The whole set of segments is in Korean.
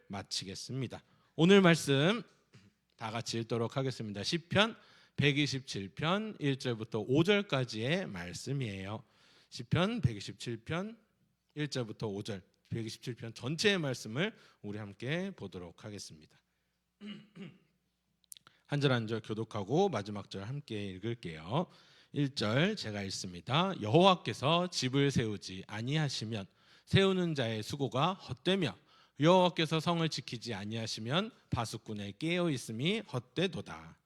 마치겠습니다. 오늘 말씀 다 같이 읽도록 하겠습니다. 시편 127편 1절부터 5절까지의 말씀이에요. 시편 127편 1절부터 5절, 127편 전체의 말씀을 우리 함께 보도록 하겠습니다. 한 절 한 절 교독하고 마지막 절 함께 읽을게요. 1절 제가 읽습니다. 여호와께서 집을 세우지 아니하시면 세우는 자의 수고가 헛되며 여호와께서 성을 지키지 아니하시면 파수꾼의 깨어 있음이 헛되도다.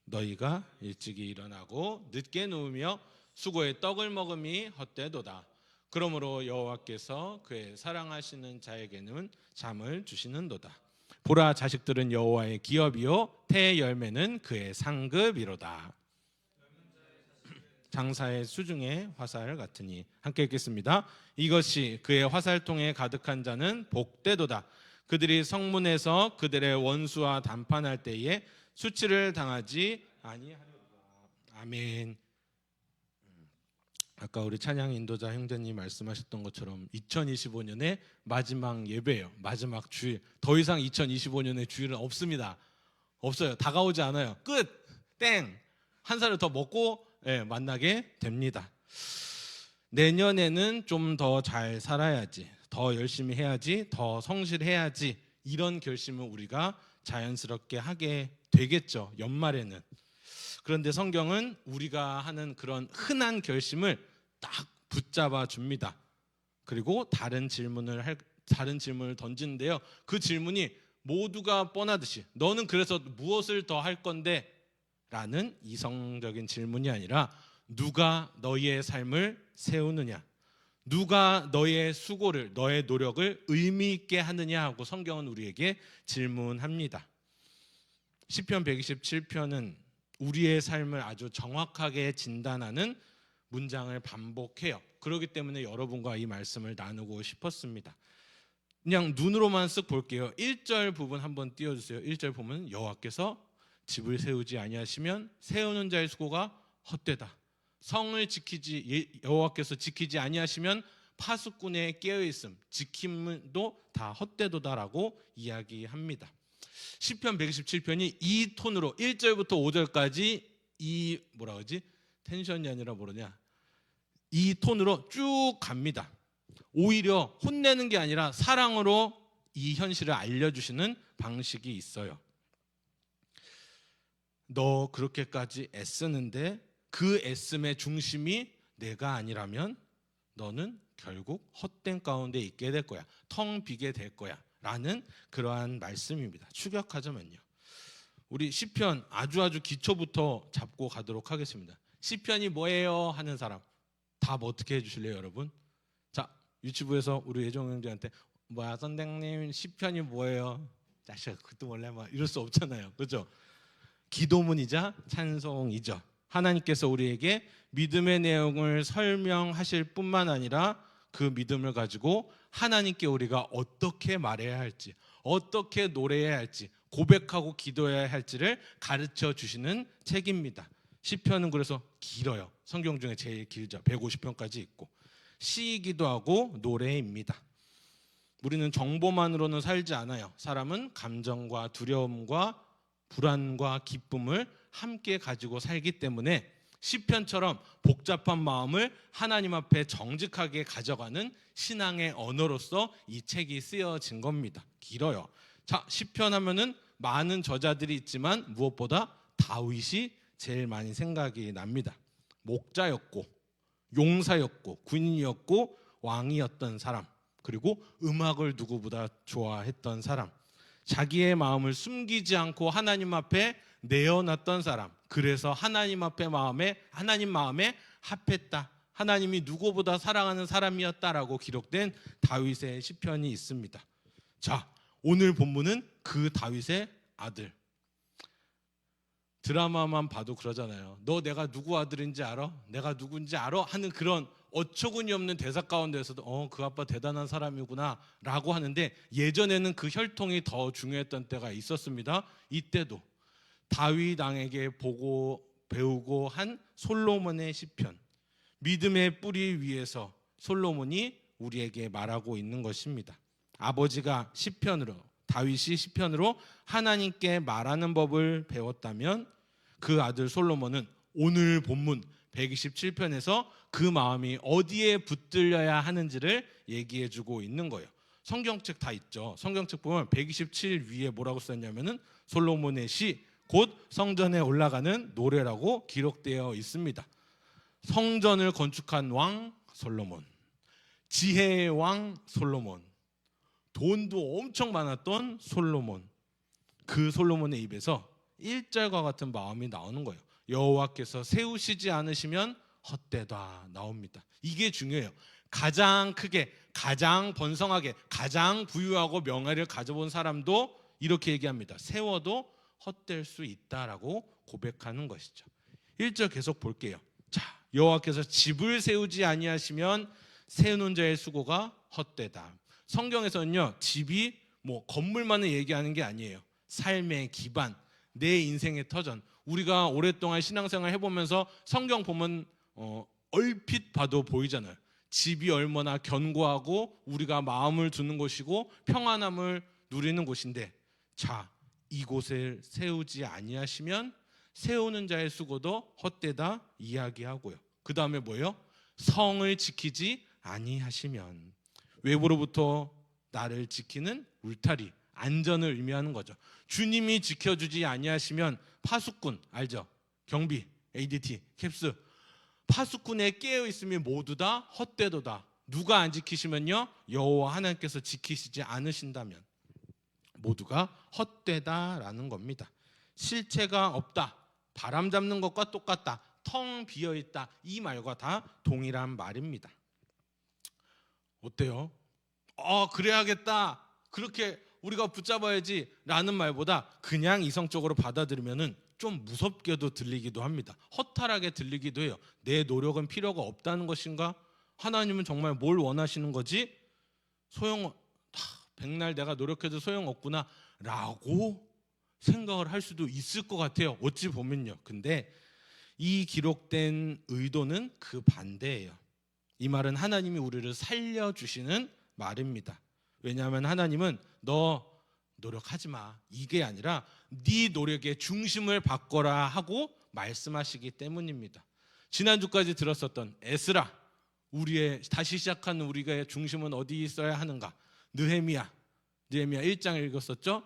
너희가 일찍이 일어나고 늦게 누우며 수고의 떡을 먹음이 헛되도다. 그러므로 여호와께서 그의 사랑하시는 자에게는 잠을 주시는도다. 보라, 자식들은 여호와의 기업이요 태의 열매는 그의 상급이로다. 장사의 수중에 화살 같으니. 함께 읽겠습니다. 이것이 그의 화살통에 가득한 자는 복되도다. 그들이 성문에서 그들의 원수와 담판할 때에 수치를 당하지 아니하리로다. 아멘. 아까 우리 찬양 인도자 형제님 말씀하셨던 것처럼 2025년의 마지막 예배예요. 마지막 주일. 더 이상 2025년의 주일은 없습니다. 없어요. 다가오지 않아요. 끝. 땡. 한 살을 더 먹고 만나게 됩니다. 내년에는 좀 더 잘 살아야지, 더 열심히 해야지, 더 성실해야지, 이런 결심을 우리가 자연스럽게 하게 되겠죠, 연말에는. 그런데 성경은 우리가 하는 그런 흔한 결심을 딱 붙잡아 줍니다. 그리고 다른 질문을 던지는데요, 그 질문이 모두가 뻔하듯이 너는 그래서 무엇을 더 할 건데? 라는 이성적인 질문이 아니라 누가 너희의 삶을 세우느냐, 누가 너의 수고를, 너의 노력을 의미 있게 하느냐 하고 성경은 우리에게 질문합니다. 시편 127편은 우리의 삶을 아주 정확하게 진단하는 문장을 반복해요. 그렇기 때문에 여러분과 이 말씀을 나누고 싶었습니다. 그냥 눈으로만 쓱 볼게요. 1절 부분 한번 띄워주세요. 1절 보면 여호와께서 집을 세우지 아니하시면 세우는 자의 수고가 헛되다. 성을 여호와께서 지키지 아니하시면 파수꾼의 깨어있음, 지킴도 다 헛되도다라고 이야기합니다. 시편 127편이 이 톤으로 1절부터 5절까지 이 텐션이 아니라 이 톤으로 쭉 갑니다. 오히려 혼내는 게 아니라 사랑으로 이 현실을 알려주시는 방식이 있어요. 너 그렇게까지 애쓰는데 그 애씀의 중심이 내가 아니라면 너는 결국 헛된 가운데 있게 될 거야, 텅 비게 될 거야 라는 그러한 말씀입니다. 추격하자면요, 우리 시편 아주 기초부터 잡고 가도록 하겠습니다. 시편이 뭐예요 하는 사람 답 어떻게 해주실래요, 여러분? 자, 유치부에서 우리 예정 형제한테 뭐야 선생님 시편이 뭐예요? 자식아 그것도 몰래 이럴 수 없잖아요, 그렇죠? 기도문이자 찬송이죠. 하나님께서 우리에게 믿음의 내용을 설명하실 뿐만 아니라 그 믿음을 가지고 하나님께 우리가 어떻게 말해야 할지, 어떻게 노래해야 할지, 고백하고 기도해야 할지를 가르쳐 주시는 책입니다. 시편은 그래서 길어요. 성경 중에 제일 길죠. 150편까지 있고 시이기도 하고 노래입니다. 우리는 정보만으로는 살지 않아요. 사람은 감정과 두려움과 불안과 기쁨을 함께 가지고 살기 때문에 시편처럼 복잡한 마음을 하나님 앞에 정직하게 가져가는 신앙의 언어로서 이 책이 쓰여진 겁니다. 길어요. 자, 시편 하면은 많은 저자들이 있지만 무엇보다 다윗이 제일 많이 생각이 납니다. 목자였고 용사였고 군인이었고 왕이었던 사람, 그리고 음악을 누구보다 좋아했던 사람, 자기의 마음을 숨기지 않고 하나님 앞에 내어놨던 사람, 그래서 하나님 마음에 합했다, 하나님이 누구보다 사랑하는 사람이었다라고 기록된 다윗의 시편이 있습니다. 자, 오늘 본문은 그 다윗의 아들. 드라마만 봐도 그러잖아요. 너 내가 누구 아들인지 알아? 내가 누군지 알아? 하는 그런 어처구니 없는 대사 가운데서도 그 아빠 대단한 사람이구나 라고 하는데, 예전에는 그 혈통이 더 중요했던 때가 있었습니다. 이때도 다윗 왕에게 보고 배우고 한 솔로몬의 시편, 믿음의 뿌리 위에서 솔로몬이 우리에게 말하고 있는 것입니다. 아버지가 시편으로 다윗이 시편으로 하나님께 말하는 법을 배웠다면 그 아들 솔로몬은 오늘 본문 127편에서 그 마음이 어디에 붙들려야 하는지를 얘기해주고 있는 거예요. 성경책 다 있죠. 성경책 보면 127 위에 뭐라고 썼냐면은 솔로몬의 시, 곧 성전에 올라가는 노래라고 기록되어 있습니다. 성전을 건축한 왕 솔로몬, 지혜의 왕 솔로몬, 돈도 엄청 많았던 솔로몬. 그 솔로몬의 입에서 1절과 같은 마음이 나오는 거예요. 여호와께서 세우시지 않으시면 헛되다 나옵니다. 이게 중요해요. 가장 크게, 가장 번성하게, 가장 부유하고 명예를 가져본 사람도 이렇게 얘기합니다. 세워도 헛될 수 있다라고 고백하는 것이죠. 1절 계속 볼게요. 자, 여호와께서 집을 세우지 아니하시면 세우는 자의 수고가 헛되다. 성경에서는요, 집이 뭐 건물만을 얘기하는 게 아니에요. 삶의 기반, 내 인생의 터전. 우리가 오랫동안 신앙생활 해보면서 성경 보면 얼핏 봐도 보이잖아요. 집이 얼마나 견고하고 우리가 마음을 두는 곳이고 평안함을 누리는 곳인데, 자, 이곳을 세우지 아니하시면 세우는 자의 수고도 헛되다 이야기하고요. 그 다음에 뭐예요? 성을 지키지 아니하시면, 외부로부터 나를 지키는 울타리, 안전을 의미하는 거죠. 주님이 지켜주지 아니하시면 파수꾼 알죠? 경비, ADT, 캡스, 파수꾼에 깨어 있음이 모두 다 헛되도다. 누가 안 지키시면요, 여호와 하나님께서 지키시지 않으신다면 모두가 헛되다라는 겁니다. 실체가 없다, 바람 잡는 것과 똑같다, 텅 비어 있다, 이 말과 다 동일한 말입니다. 어때요? 그래야겠다, 그렇게 우리가 붙잡아야지 라는 말보다 그냥 이성적으로 받아들이면은 좀 무섭게도 들리기도 합니다. 허탈하게 들리기도 해요. 내 노력은 필요가 없다는 것인가? 하나님은 정말 뭘 원하시는 거지? 백날 내가 노력해도 소용없구나 라고 생각을 할 수도 있을 것 같아요. 어찌 보면요. 근데 이 기록된 의도는 그 반대예요. 이 말은 하나님이 우리를 살려주시는 말입니다. 왜냐하면 하나님은 너 노력하지 마, 이게 아니라 네 노력의 중심을 바꿔라 하고 말씀하시기 때문입니다. 지난주까지 들었었던 에스라, 우리의 다시 시작하는 우리의 중심은 어디 있어야 하는가? 느헤미야 1장 읽었었죠?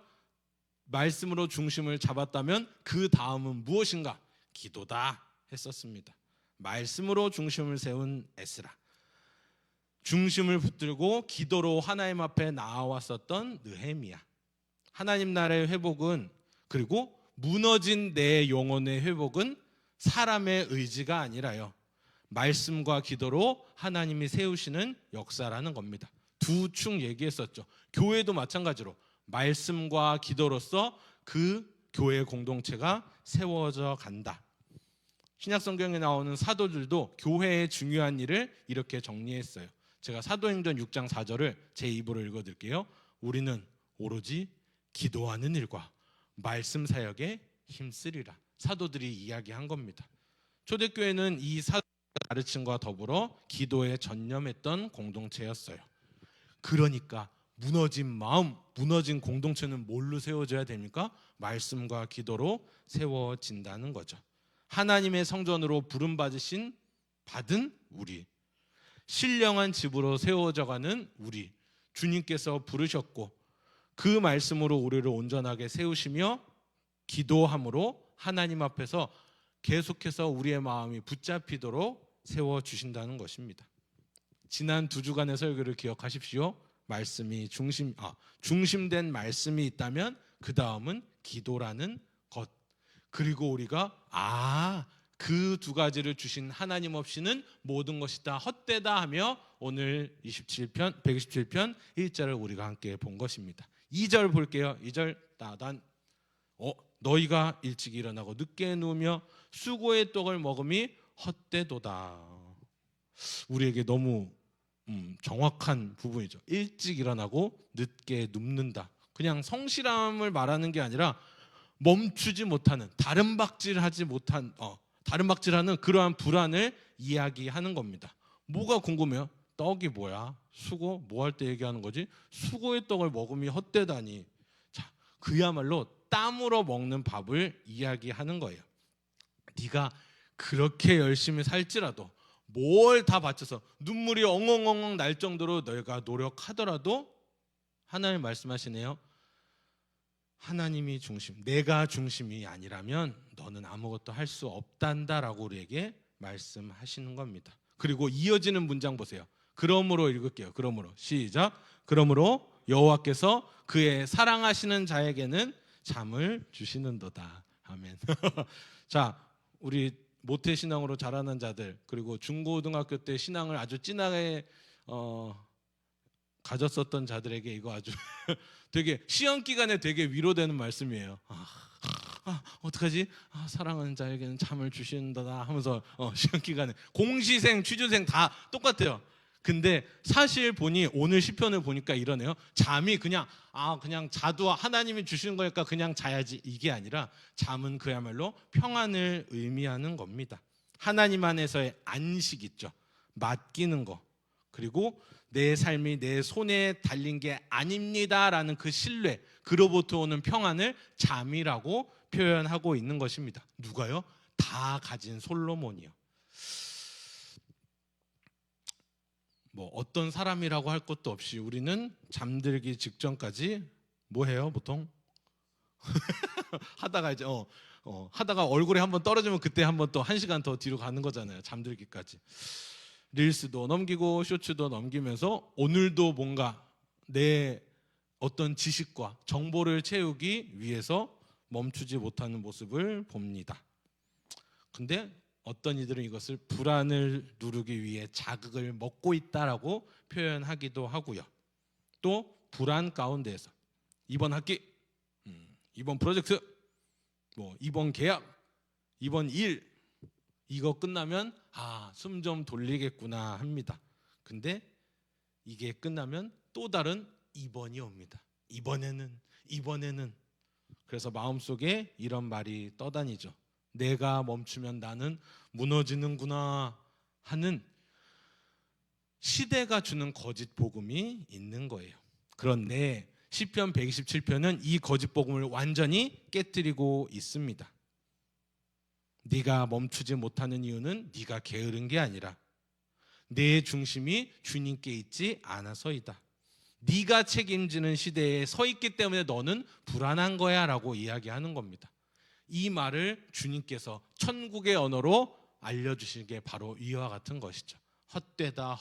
말씀으로 중심을 잡았다면 그 다음은 무엇인가? 기도다 했었습니다. 말씀으로 중심을 세운 에스라, 중심을 붙들고 기도로 하나님 앞에 나아왔었던 느헤미야. 하나님 나라의 회복은, 그리고 무너진 내 영혼의 회복은 사람의 의지가 아니라요, 말씀과 기도로 하나님이 세우시는 역사라는 겁니다. 두 축 얘기했었죠. 교회도 마찬가지로 말씀과 기도로서 그 교회 공동체가 세워져 간다. 신약성경에 나오는 사도들도 교회의 중요한 일을 이렇게 정리했어요. 제가 사도행전 6장 4절을 제 입으로 읽어드릴게요. 우리는 오로지 기도하는 일과 말씀 사역에 힘쓰리라. 사도들이 이야기한 겁니다. 초대교회는 이 사도의 가르침과 더불어 기도에 전념했던 공동체였어요. 그러니까 무너진 마음, 무너진 공동체는 뭘로 세워져야 됩니까? 말씀과 기도로 세워진다는 거죠. 하나님의 성전으로 받은 우리, 신령한 집으로 세워져가는 우리, 주님께서 부르셨고 그 말씀으로 우리를 온전하게 세우시며 기도함으로 하나님 앞에서 계속해서 우리의 마음이 붙잡히도록 세워주신다는 것입니다. 지난 2주간의 설교를 기억하십시오. 말씀이 중심된 말씀이 있다면 그 다음은 기도라는 것. 그리고 우리가 그 두 가지를 주신 하나님 없이는 모든 것이 다 헛되다 하며 오늘 127편 1절을 우리가 함께 본 것입니다. 2절 볼게요. 2절 따단 너희가 일찍 일어나고 늦게 누우며 수고의 떡을 먹음이 헛되도다. 우리에게 너무 정확한 부분이죠. 일찍 일어나고 늦게 눕는다. 그냥 성실함을 말하는 게 아니라 멈추지 못하는, 다른 박질하는 그러한 불안을 이야기하는 겁니다. 뭐가 궁금해요? 떡이 뭐야? 수고? 뭐 할 때 얘기하는 거지? 수고의 떡을 먹음이 헛되다니. 그야말로 땀으로 먹는 밥을 이야기하는 거예요. 네가 그렇게 열심히 살지라도 뭘 다 바쳐서 눈물이 엉엉엉엉 날 정도로 너희가 노력하더라도 하나님 말씀하시네요. 하나님이 중심, 내가 중심이 아니라면 너는 아무것도 할 수 없단다라고 우리에게 말씀하시는 겁니다. 그리고 이어지는 문장 보세요. 그러므로 읽을게요. 그러므로 시작. 그러므로 여호와께서 그의 사랑하시는 자에게는 잠을 주시는도다. 아멘. 자, 우리 모태신앙으로 자라는 자들, 그리고 중고등학교 때 신앙을 아주 진하게 가졌었던 자들에게 이거 아주 되게 시험 기간에 되게 위로되는 말씀이에요. 어떡하지? 사랑하는 자에게는 잠을 주신다 하면서 시험 기간에 공시생, 취준생 다 똑같아요. 근데 사실 보니 오늘 시편을 보니까 이러네요. 잠이 그냥 자도 하나님이 주시는 거니까 그냥 자야지, 이게 아니라 잠은 그야말로 평안을 의미하는 겁니다. 하나님 안에서의 안식 있죠. 맡기는 거. 그리고 내 삶이 내 손에 달린 게 아닙니다라는 그 신뢰, 그로부터 오는 평안을 잠이라고 표현하고 있는 것입니다. 누가요? 다 가진 솔로몬이요. 뭐 어떤 사람이라고 할 것도 없이 우리는 잠들기 직전까지 뭐 해요 보통? 하다가 이제 하다가 얼굴에 한번 떨어지면 그때 한번 또 1시간 더 뒤로 가는 거잖아요. 잠들기까지. 릴스도 넘기고 쇼츠도 넘기면서 오늘도 뭔가 내 어떤 지식과 정보를 채우기 위해서 멈추지 못하는 모습을 봅니다. 근데 어떤 이들은 이것을 불안을 누르기 위해 자극을 먹고 있다라고 표현하기도 하고요. 또 불안 가운데에서 이번 학기, 이번 프로젝트, 뭐 이번 계약, 이번 일 이거 끝나면 숨 좀 돌리겠구나 합니다. 근데 이게 끝나면 또 다른 이번이 옵니다. 이번에는 그래서 마음속에 이런 말이 떠다니죠. 내가 멈추면 나는 무너지는구나 하는 시대가 주는 거짓 복음이 있는 거예요. 그런데 시편 127편은 이 거짓 복음을 완전히 깨뜨리고 있습니다. 네가 멈추지 못하는 이유는 네가 게으른 게 아니라 내 중심이 주님께 있지 않아서이다. 네가 책임지는 시대에 서 있기 때문에 너는 불안한 거야 라고 이야기하는 겁니다. 이 말을 주님께서 천국의 언어로 알려주신 게 바로 이와 같은 것이죠. 헛되다,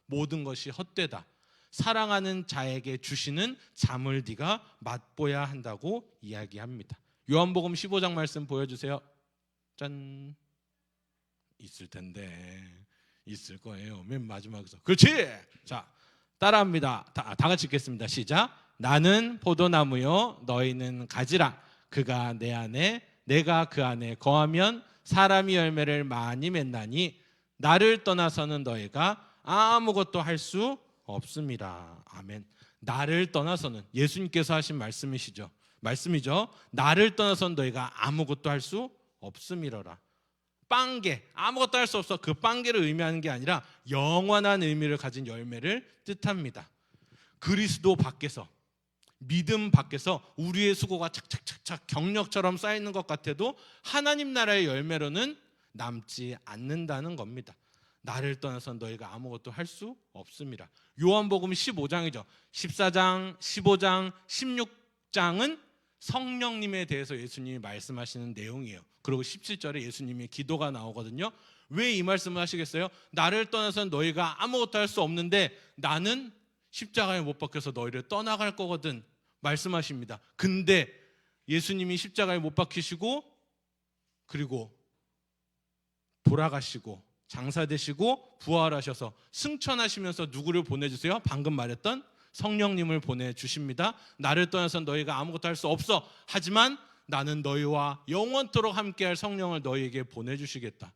모든 것이 헛되다. 사랑하는 자에게 주시는 잠을 네가 맛보야 한다고 이야기합니다. 요한복음 15장 말씀 보여주세요. 짠. 있을 텐데 있을 거예요. 맨 마지막에서. 그렇지. 자, 따라합니다. 다 같이 읽겠습니다. 시작. 나는 포도나무요 너희는 가지라. 그가 내 안에 내가 그 안에 거하면 사람이 열매를 많이 맺나니 나를 떠나서는 너희가 아무것도 할 수 없습니다. 아멘. 나를 떠나서는 예수님께서 하신 말씀이죠. 나를 떠나서는 너희가 아무것도 할 수 없음이러라. 빵개, 아무것도 할 수 없어. 그 빵개를 의미하는 게 아니라 영원한 의미를 가진 열매를 뜻합니다. 그리스도 밖에서, 믿음 밖에서 우리의 수고가 착착착착 경력처럼 쌓이는 것 같아도 하나님 나라의 열매로는 남지 않는다는 겁니다. 나를 떠나서 너희가 아무것도 할 수 없습니다. 요한복음 15장이죠. 14장, 15장, 16장은 성령님에 대해서 예수님이 말씀하시는 내용이에요. 그리고 17절에 예수님의 기도가 나오거든요. 왜 이 말씀을 하시겠어요? 나를 떠나서는 너희가 아무것도 할 수 없는데 나는 십자가에 못 박혀서 너희를 떠나갈 거거든 말씀하십니다. 근데 예수님이 십자가에 못 박히시고 그리고 돌아가시고 장사되시고 부활하셔서 승천하시면서 누구를 보내주세요? 방금 말했던 성령님을 보내주십니다. 나를 떠나서 너희가 아무것도 할 수 없어. 하지만 나는 너희와 영원토록 함께할 성령을 너희에게 보내주시겠다.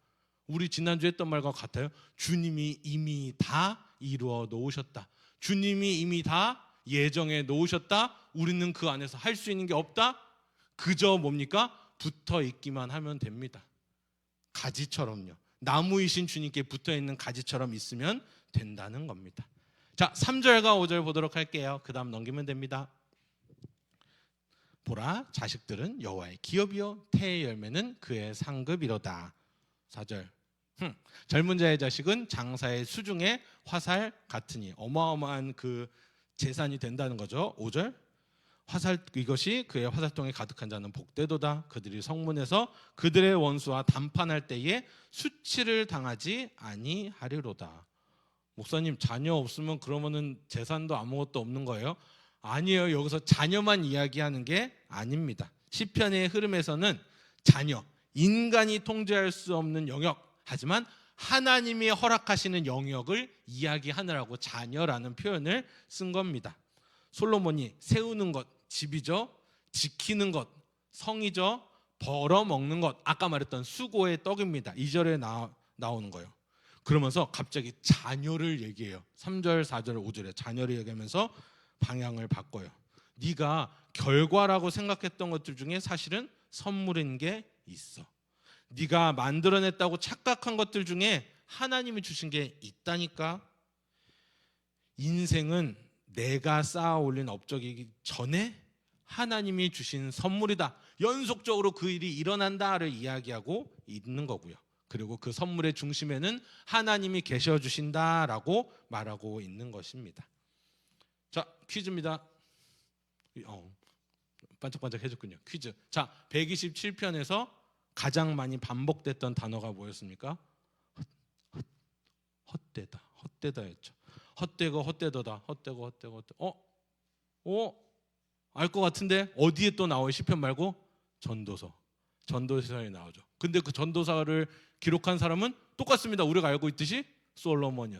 우리 지난주에 했던 말과 같아요. 주님이 이미 다 이루어 놓으셨다. 주님이 이미 다 예정해 놓으셨다. 우리는 그 안에서 할 수 있는 게 없다. 그저 뭡니까? 붙어 있기만 하면 됩니다. 가지처럼요. 나무이신 주님께 붙어있는 가지처럼 있으면 된다는 겁니다. 자, 3절과 5절 보도록 할게요. 그 다음 넘기면 됩니다. 보라, 자식들은 여호와의 기업이요 태의 열매는 그의 상급이로다. 4절. 젊은 자의 자식은 장사의 수중에 화살 같으니, 어마어마한 그 재산이 된다는 거죠. 5절. 이것이 그의 화살통에 가득한 자는 복되도다. 그들이 성문에서 그들의 원수와 담판할 때에 수치를 당하지 아니하리로다. 목사님, 자녀 없으면 그러면은 재산도 아무것도 없는 거예요? 아니에요. 여기서 자녀만 이야기하는 게 아닙니다. 시편의 흐름에서는 자녀, 인간이 통제할 수 없는 영역, 하지만 하나님이 허락하시는 영역을 이야기하느라고 자녀라는 표현을 쓴 겁니다. 솔로몬이 세우는 것, 집이죠. 지키는 것, 성이죠. 벌어먹는 것, 아까 말했던 수고의 떡입니다. 2절에 나오는 거예요. 그러면서 갑자기 자녀를 얘기해요. 3절, 4절, 5절에 자녀를 얘기하면서 방향을 바꿔요. 네가 결과라고 생각했던 것들 중에 사실은 선물인 게 있어. 네가 만들어냈다고 착각한 것들 중에 하나님이 주신 게 있다니까. 인생은 내가 쌓아 올린 업적이기 전에 하나님이 주신 선물이다. 연속적으로 그 일이 일어난다를 이야기하고 있는 거고요. 그리고 그 선물의 중심에는 하나님이 계셔 주신다라고 말하고 있는 것입니다. 자, 퀴즈입니다. 반짝반짝 해줬군요. 퀴즈. 자, 127편에서 가장 많이 반복됐던 단어가 뭐였습니까? 헛되다. 헛되다였죠. 헛되고 헛되도다. 헛되고 헛되고 헛되고. 알 것 같은데 어디에 또 나와요? 시편 말고 전도서. 전도서에 나오죠. 근데 그 전도서를 기록한 사람은 똑같습니다. 우리가 알고 있듯이 솔로몬이요.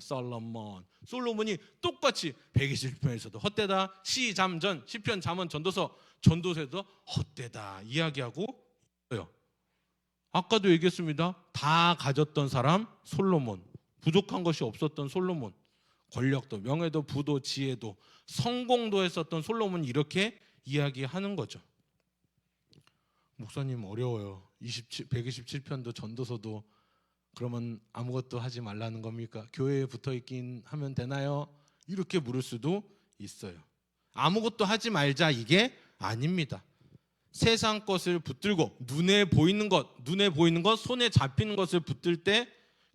솔로몬이 똑같이 127편에서도 헛되다, 시, 잠, 전, 시편, 잠언, 전도서에도 헛되다 이야기하고 있어요. 아까도 얘기했습니다. 다 가졌던 사람 솔로몬, 부족한 것이 없었던 솔로몬, 권력도, 명예도, 부도, 지혜도, 성공도 했었던 솔로몬이 이렇게 이야기하는 거죠. 목사님 어려워요. 127편도 전도서도 그러면 아무것도 하지 말라는 겁니까? 교회에 붙어 있긴 하면 되나요? 이렇게 물을 수도 있어요. 아무것도 하지 말자 이게 아닙니다. 세상 것을 붙들고 눈에 보이는 것, 손에 잡히는 것을 붙들 때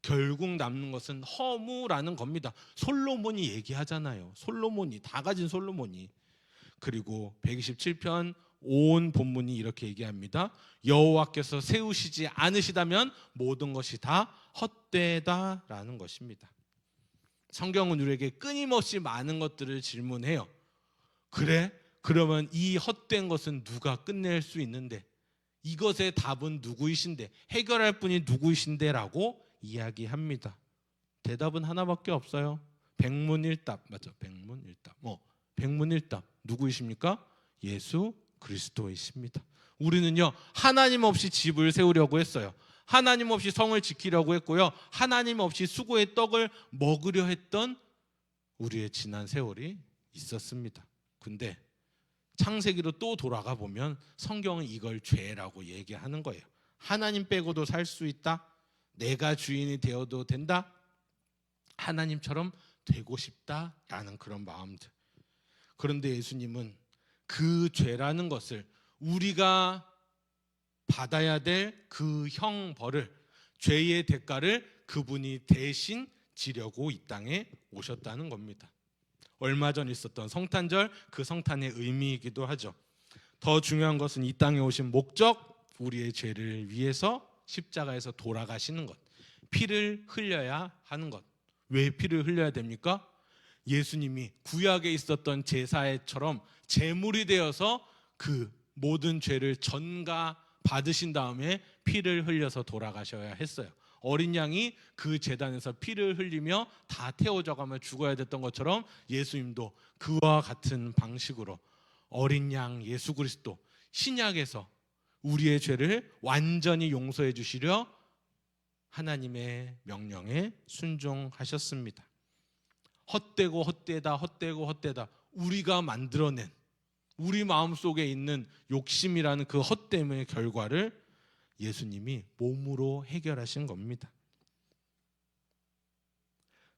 결국 남는 것은 허무라는 겁니다. 솔로몬이 얘기하잖아요. 솔로몬이, 다 가진 솔로몬이. 그리고 127편 온 본문이 이렇게 얘기합니다. 여호와께서 세우시지 않으시다면 모든 것이 다 헛되다라는 것입니다. 성경은 우리에게 끊임없이 많은 것들을 질문해요. 그래? 그러면 이 헛된 것은 누가 끝낼 수 있는데, 이것의 답은 누구이신데, 해결할 분이 누구이신데 라고 이야기합니다. 대답은 하나밖에 없어요. 백문일답. 맞죠? 백문일답. 백문일답. 누구이십니까? 예수 그리스도이십니다. 우리는요, 하나님 없이 집을 세우려고 했어요. 하나님 없이 성을 지키려고 했고요. 하나님 없이 수고의 떡을 먹으려 했던 우리의 지난 세월이 있었습니다. 근데 창세기로 또 돌아가 보면 성경은 이걸 죄라고 얘기하는 거예요. 하나님 빼고도 살 수 있다. 내가 주인이 되어도 된다. 하나님처럼 되고 싶다라는 그런 마음들. 그런데 예수님은 그 죄라는 것을, 우리가 받아야 될 그 형벌을, 죄의 대가를 그분이 대신 지려고 이 땅에 오셨다는 겁니다. 얼마 전 있었던 성탄절, 그 성탄의 의미이기도 하죠. 더 중요한 것은 이 땅에 오신 목적, 우리의 죄를 위해서 십자가에서 돌아가시는 것, 피를 흘려야 하는 것. 왜 피를 흘려야 됩니까? 예수님이 구약에 있었던 제사처럼 제물이 되어서 그 모든 죄를 전가 받으신 다음에 피를 흘려서 돌아가셔야 했어요. 어린 양이 그 제단에서 피를 흘리며 다 태워져가며 죽어야 됐던 것처럼 예수님도 그와 같은 방식으로 어린 양 예수 그리스도, 신약에서 우리의 죄를 완전히 용서해 주시려 하나님의 명령에 순종하셨습니다. 헛되고 헛되다 우리가 만들어낸, 우리 마음속에 있는 욕심이라는 그 헛됨의 결과를 예수님이 몸으로 해결하신 겁니다.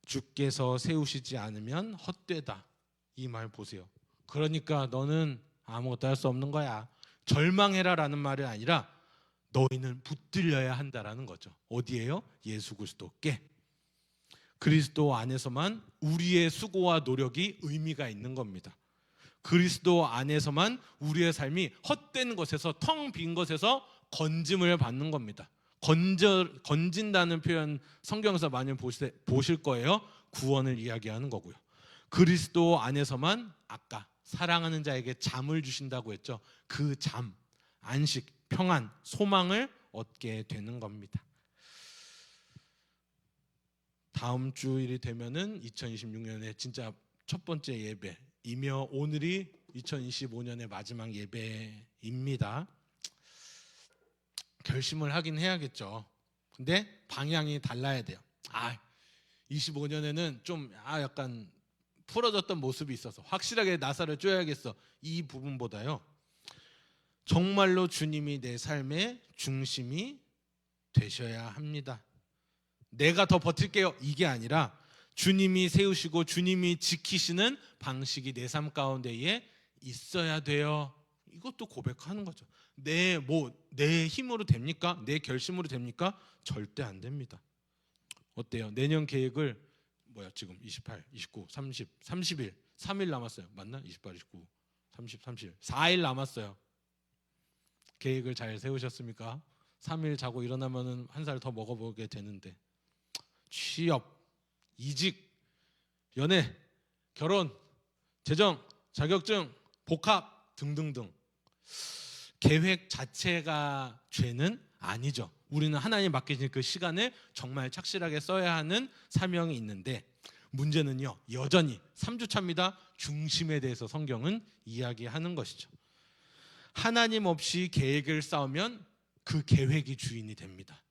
주께서 세우시지 않으면 헛되다, 이 말 보세요. 그러니까 너는 아무것도 할 수 없는 거야. 절망해라라는 말이 아니라 너희는 붙들려야 한다라는 거죠. 어디에요? 예수 그리스도께. 그리스도 안에서만 우리의 수고와 노력이 의미가 있는 겁니다. 그리스도 안에서만 우리의 삶이 헛된 것에서, 텅 빈 것에서 건짐을 받는 겁니다. 건진다는 표현 성경에서 많이 보실 거예요. 구원을 이야기하는 거고요. 그리스도 안에서만 아까 사랑하는 자에게 잠을 주신다고 했죠. 그 잠, 안식, 평안, 소망을 얻게 되는 겁니다. 다음 주일이 되면은 2026년에 진짜 첫 번째 예배이며 오늘이 2025년의 마지막 예배입니다. 결심을 하긴 해야겠죠. 근데 방향이 달라야 돼요. 25년에는 좀 약간 풀어졌던 모습이 있어서 확실하게 나사를 쪼야겠어. 이 부분보다요. 정말로 주님이 내 삶의 중심이 되셔야 합니다. 내가 더 버틸게요. 이게 아니라 주님이 세우시고 주님이 지키시는 방식이 내 삶 가운데에 있어야 돼요. 이것도 고백하는 거죠. 내 힘으로 됩니까? 내 결심으로 됩니까? 절대 안 됩니다. 어때요? 내년 계획을 지금 28, 29, 30, 30일 3일 남았어요. 맞나? 28, 29, 30, 30일 4일 남았어요. 계획을 잘 세우셨습니까? 3일 자고 일어나면은 한 살 더 먹어보게 되는데 취업, 이직, 연애, 결혼, 재정, 자격증, 복합 등등등 계획 자체가 죄는 아니죠. 우리는 하나님 맡기신 그 시간을 정말 착실하게 써야 하는 사명이 있는데 문제는요. 여전히 3주차입니다. 중심에 대해서 성경은 이야기하는 것이죠. 하나님 없이 계획을 쌓으면 그 계획이 주인이 됩니다.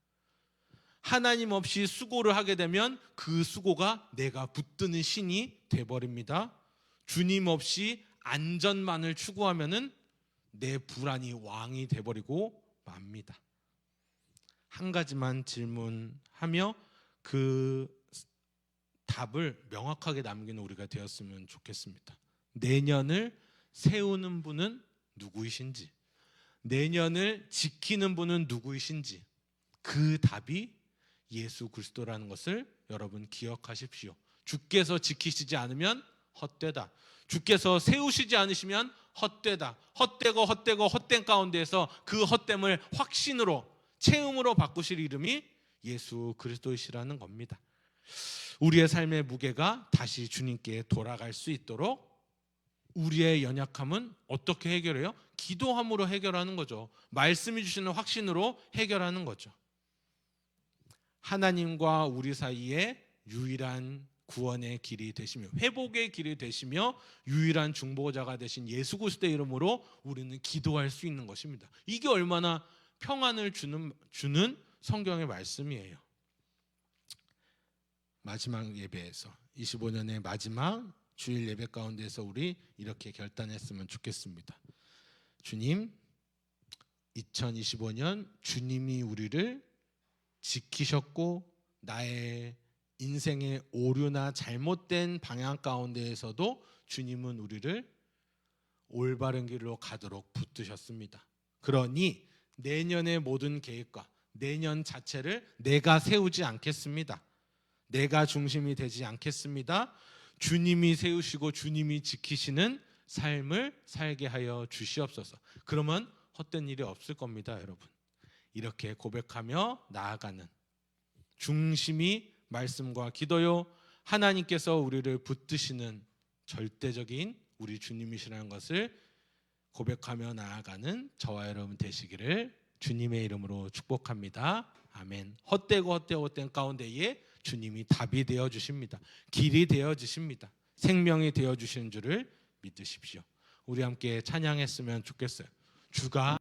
하나님 없이 수고를 하게 되면 그 수고가 내가 붙드는 신이 돼버립니다. 주님 없이 안전만을 추구하면은 내 불안이 왕이 돼버리고 맙니다. 한 가지만 질문하며 그 답을 명확하게 남기는 우리가 되었으면 좋겠습니다. 내년을 세우는 분은 누구이신지, 내년을 지키는 분은 누구이신지, 그 답이 예수 그리스도라는 것을 여러분 기억하십시오. 주께서 지키시지 않으면 헛되다. 주께서 세우시지 않으시면 헛되다. 헛되고 헛된 가운데에서 그 헛됨을 확신으로, 체험으로 바꾸실 이름이 예수 그리스도이시라는 겁니다. 우리의 삶의 무게가 다시 주님께 돌아갈 수 있도록 우리의 연약함은 어떻게 해결해요? 기도함으로 해결하는 거죠. 말씀이 주시는 확신으로 해결하는 거죠. 하나님과 우리 사이에 유일한 구원의 길이 되시며 회복의 길이 되시며 유일한 중보자가 되신 예수 그리스도의 이름으로 우리는 기도할 수 있는 것입니다. 이게 얼마나 평안을 주는 성경의 말씀이에요. 마지막 예배에서 25년의 마지막 주일 예배 가운데서 우리 이렇게 결단했으면 좋겠습니다. 주님, 2025년 주님이 우리를 지키셨고 나의 인생의 오류나 잘못된 방향 가운데에서도 주님은 우리를 올바른 길로 가도록 붙드셨습니다. 그러니 내년의 모든 계획과 내년 자체를 내가 세우지 않겠습니다. 내가 중심이 되지 않겠습니다. 주님이 세우시고 주님이 지키시는 삶을 살게 하여 주시옵소서. 그러면 헛된 일이 없을 겁니다, 여러분. 이렇게 고백하며 나아가는 중심이 말씀과 기도요, 하나님께서 우리를 붙드시는 절대적인 우리 주님이시라는 것을 고백하며 나아가는 저와 여러분 되시기를 주님의 이름으로 축복합니다. 아멘. 헛된 가운데에 주님이 답이 되어 주십니다. 길이 되어 주십니다. 생명이 되어 주시는 줄을 믿으십시오. 우리 함께 찬양했으면 좋겠어요. 주가